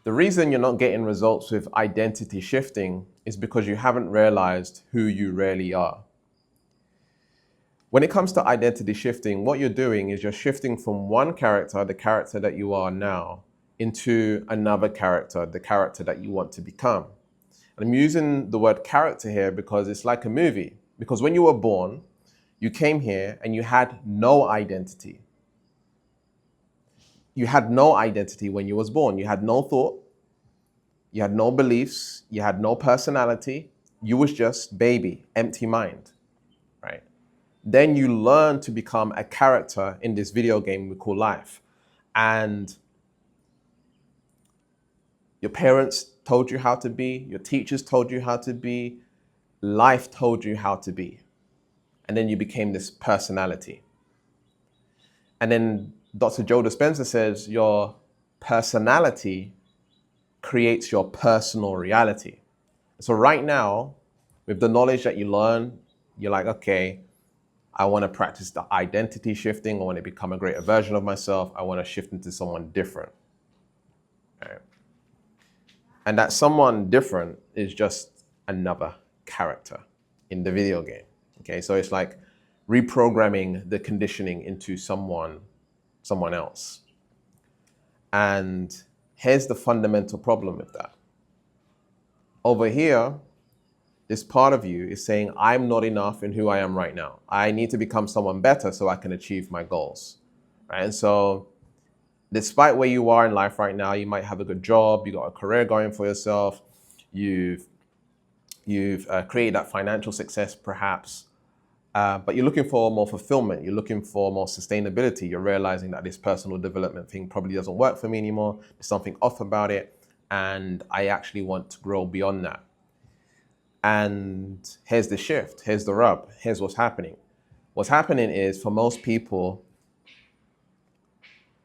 The reason you're not getting results with identity shifting is because you haven't realized who you really are. When it comes to identity shifting, what you're doing is you're shifting from one character, the character that you are now, into another character, the character that you want to become. And I'm using the word character here because it's like a movie. Because when you were born, you came here and you had no identity. You had no identity when you was born. You had no thought, you had no beliefs, you had no personality. You was just baby, empty mind, right? Then you learn to become a character in this video game we call life. And your parents told you how to be, your teachers told you how to be, life told you how to be. And then you became this personality. And then Dr. Joe Dispenza says your personality creates your personal reality. So right now, with the knowledge that you learn, you're like, okay, I want to practice the identity shifting. I want to become a greater version of myself. I want to shift into someone different. Right? And that someone different is just another character in the video game. Okay, so it's like reprogramming the conditioning into someone else. And here's the fundamental problem with that. Over here, this part of you is saying, I'm not enough in who I am right now. I need to become someone better so I can achieve my goals. Right? And so despite where you are in life right now, you might have a good job, you got a career going for yourself, you've created that financial success perhaps, but you're looking for more fulfillment, you're looking for more sustainability, you're realizing that this personal development thing probably doesn't work for me anymore, there's something off about it, and I actually want to grow beyond that. And here's the shift, here's the rub, here's what's happening. What's happening is, for most people,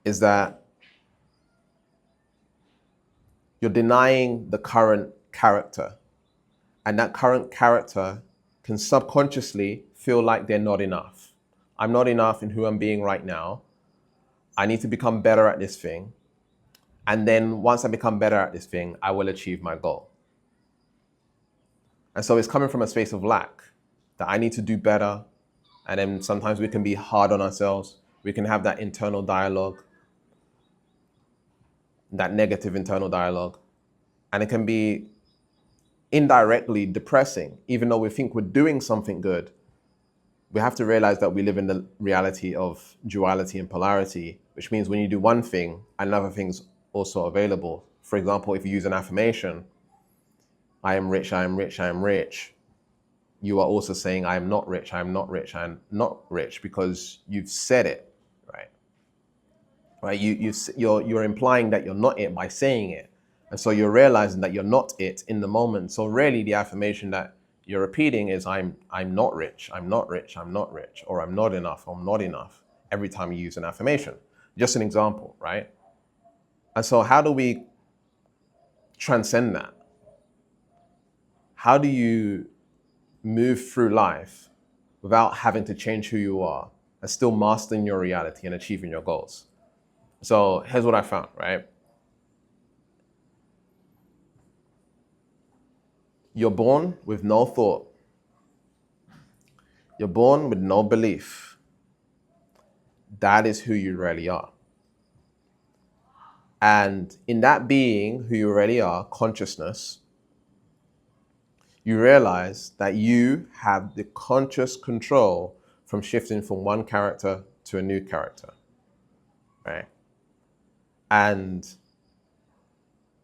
is that you're denying the current character. And that current character can subconsciously feel like they're not enough. I'm not enough in who I'm being right now. I need to become better at this thing. And then once I become better at this thing, I will achieve my goal. And so it's coming from a space of lack, that I need to do better. And then sometimes we can be hard on ourselves. We can have that internal dialogue, that negative internal dialogue. And it can be indirectly depressing. Even though we think we're doing something good, we have to realize that we live in the reality of duality and polarity, which means when you do one thing, another thing's also available. For example, if you use an affirmation, I am rich, I am rich, I am rich, you are also saying, I am not rich, I am not rich, I am not rich, because you've said it, right? Right? You're implying that you're not it by saying it. And so you're realizing that you're not it in the moment. So really the affirmation that you're repeating is, I'm not rich, I'm not rich, I'm not rich, or I'm not enough, I'm not enough, every time you use an affirmation. Just an example, right? And so how do we transcend that? How do you move through life without having to change who you are and still mastering your reality and achieving your goals? So here's what I found, right? You're born with no thought. You're born with no belief. That is who you really are. And in that being who you really are, consciousness, you realize that you have the conscious control from shifting from one character to a new character, right? And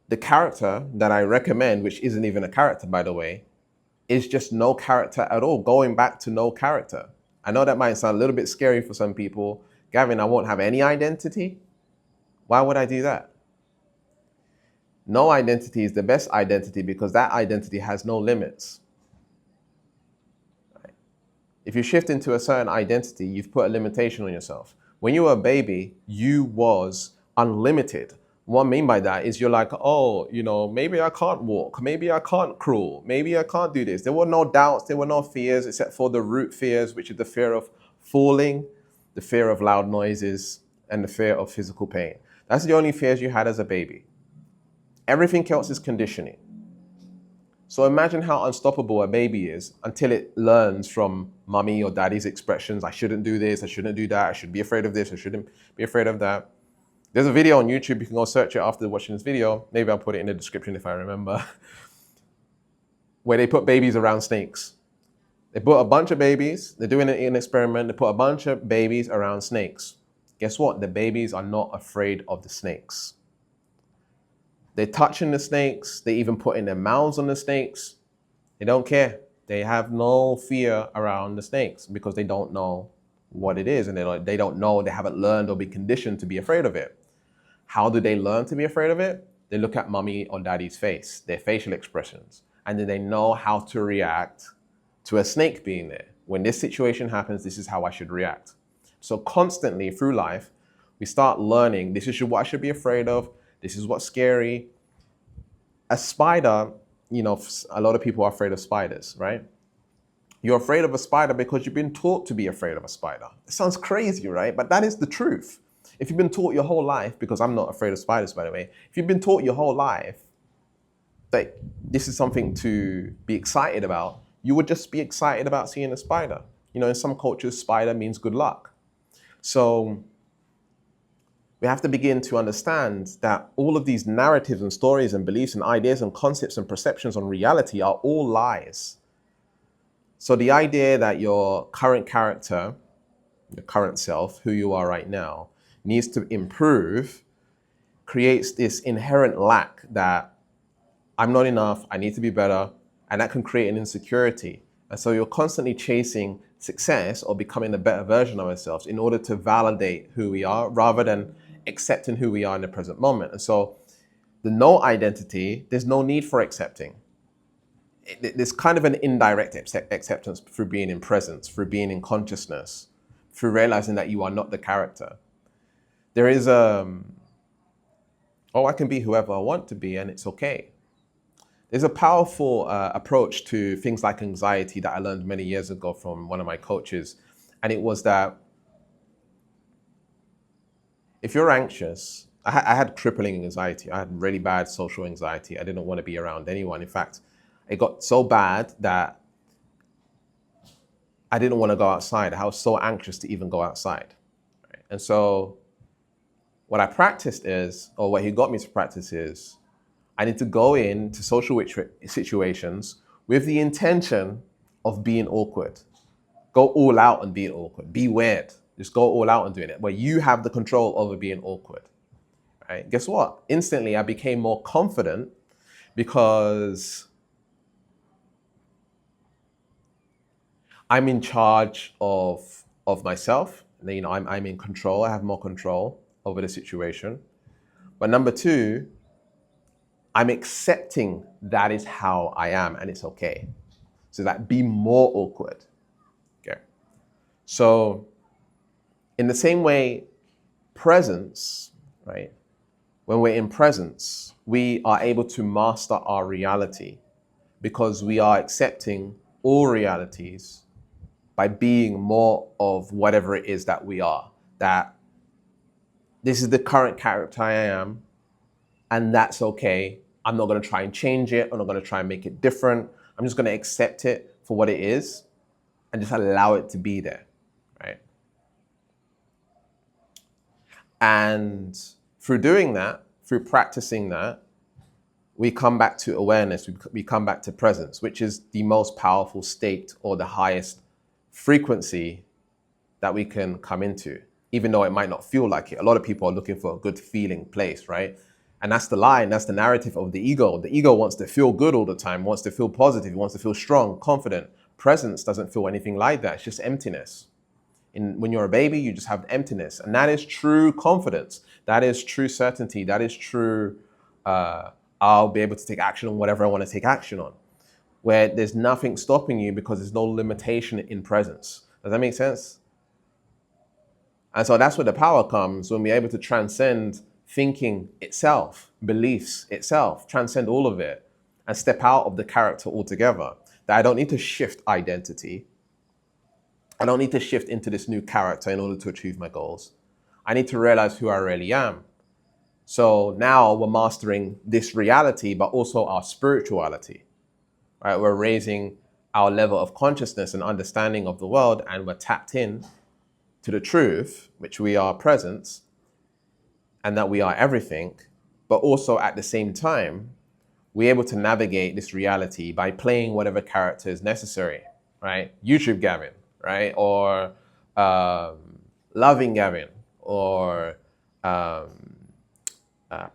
the character that I recommend, which isn't even a character, by the way, is just no character at all, going back to no character. I know that might sound a little bit scary for some people. Gavin, I won't have any identity? Why would I do that? No identity is the best identity because that identity has no limits. Right? If you shift into a certain identity, you've put a limitation on yourself. When you were a baby, you was unlimited. What I mean by that is you're like, oh, maybe I can't walk, maybe I can't crawl, maybe I can't do this. There were no doubts, there were no fears, except for the root fears, which is the fear of falling, the fear of loud noises, and the fear of physical pain. That's the only fears you had as a baby. Everything else is conditioning. So imagine how unstoppable a baby is until it learns from mommy or daddy's expressions. I shouldn't do this, I shouldn't do that, I should be afraid of this, I shouldn't be afraid of that. There's a video on YouTube, you can go search it after watching this video. Maybe I'll put it in the description if I remember. Where they put babies around snakes. They put a bunch of babies, they're doing an experiment, they put a bunch of babies around snakes. Guess what? The babies are not afraid of the snakes. They're touching the snakes, they even putting their mouths on the snakes. They don't care. They have no fear around the snakes because they don't know what it is, and they don't know, they haven't learned or been conditioned to be afraid of it. How do they learn to be afraid of it? They look at mommy or daddy's face, their facial expressions, and then they know how to react to a snake being there. When this situation happens, this is how I should react. So constantly through life, we start learning, this is what I should be afraid of, this is what's scary. A spider, you know, a lot of people are afraid of spiders, right? You're afraid of a spider because you've been taught to be afraid of a spider. It sounds crazy, right? But that is the truth. If you've been taught your whole life, because I'm not afraid of spiders, by the way, if you've been taught your whole life that this is something to be excited about, you would just be excited about seeing a spider. You know, in some cultures, spider means good luck. So we have to begin to understand that all of these narratives and stories and beliefs and ideas and concepts and perceptions on reality are all lies. So the idea that your current character, your current self, who you are right now, needs to improve creates this inherent lack that I'm not enough, I need to be better, and that can create an insecurity. And so you're constantly chasing success or becoming a better version of ourselves in order to validate who we are rather than accepting who we are in the present moment. And so the no identity, there's no need for accepting. There's kind of an indirect acceptance through being in presence, through being in consciousness, through realizing that you are not the character. There is I can be whoever I want to be and it's okay. There's a powerful approach to things like anxiety that I learned many years ago from one of my coaches. And it was that if you're anxious, I had crippling anxiety. I had really bad social anxiety. I didn't want to be around anyone. In fact, it got so bad that I didn't want to go outside. I was so anxious to even go outside. Right? And so what I practiced is, or what he got me to practice is, I need to go into social situations with the intention of being awkward. Go all out and being awkward. Be weird. Just go all out and doing it, where you have the control over being awkward. Right? Guess what? Instantly, I became more confident because I'm in charge of myself. You know, I'm in control. I have more control over the situation. But number two, I'm accepting that is how I am and it's okay. So that be more awkward. Okay. So in the same way, presence, right? When we're in presence, we are able to master our reality because we are accepting all realities by being more of whatever it is that we are. That this is the current character I am, and that's okay. I'm not going to try and change it. I'm not going to try and make it different. I'm just going to accept it for what it is and just allow it to be there, right? And through doing that, through practicing that, we come back to awareness, we come back to presence, which is the most powerful state or the highest frequency that we can come into, even though it might not feel like it. A lot of people are looking for a good feeling place, right? And that's the lie, and that's the narrative of the ego. The ego wants to feel good all the time, wants to feel positive, wants to feel strong, confident. Presence doesn't feel anything like that. It's just emptiness. When you're a baby, you just have emptiness. And that is true confidence. That is true certainty. That is true, I'll be able to take action on whatever I want to take action on. Where there's nothing stopping you because there's no limitation in presence. Does that make sense? And so that's where the power comes, when we're able to transcend thinking itself, beliefs itself, transcend all of it, and step out of the character altogether. That I don't need to shift identity. I don't need to shift into this new character in order to achieve my goals. I need to realize who I really am. So now we're mastering this reality, but also our spirituality, right? We're raising our level of consciousness and understanding of the world, and we're tapped in to the truth, which we are presence, and that we are everything. But also at the same time, we're able to navigate this reality by playing whatever character is necessary, right? YouTube Gavin, right? Or loving Gavin, or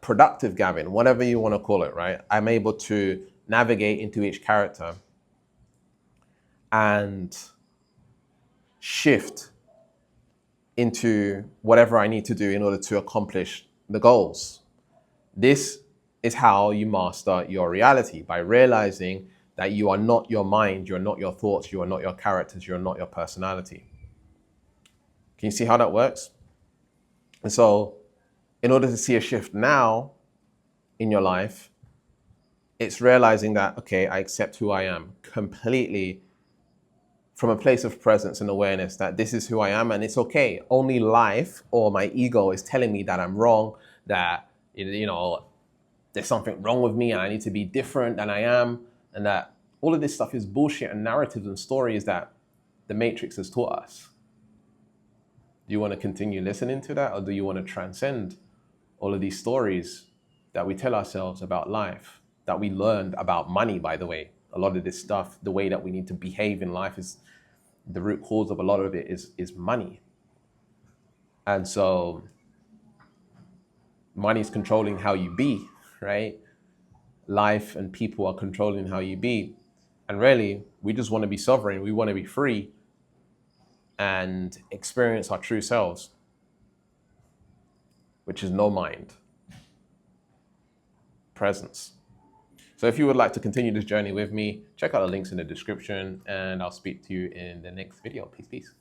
productive Gavin, whatever you want to call it, right? I'm able to navigate into each character and shift into whatever I need to do in order to accomplish the goals. This is how you master your reality, by realizing that you are not your mind, you're not your thoughts, you are not your characters, you're not your personality. Can you see how that works? And so, in order to see a shift now in your life, it's realizing that, okay, I accept who I am completely from a place of presence and awareness, that this is who I am and it's okay. Only life or my ego is telling me that I'm wrong, that, there's something wrong with me and I need to be different than I am, and that all of this stuff is bullshit and narratives and stories that the Matrix has taught us. Do you want to continue listening to that, or do you want to transcend all of these stories that we tell ourselves about life, that we learned about money, by the way? A lot of this stuff, the way that we need to behave in life, is the root cause of a lot of it is money. And so money is controlling how you be, right? Life and people are controlling how you be. And really, we just want to be sovereign. We want to be free and experience our true selves, which is no mind, presence. So if you would like to continue this journey with me, check out the links in the description, and I'll speak to you in the next video. Peace, peace.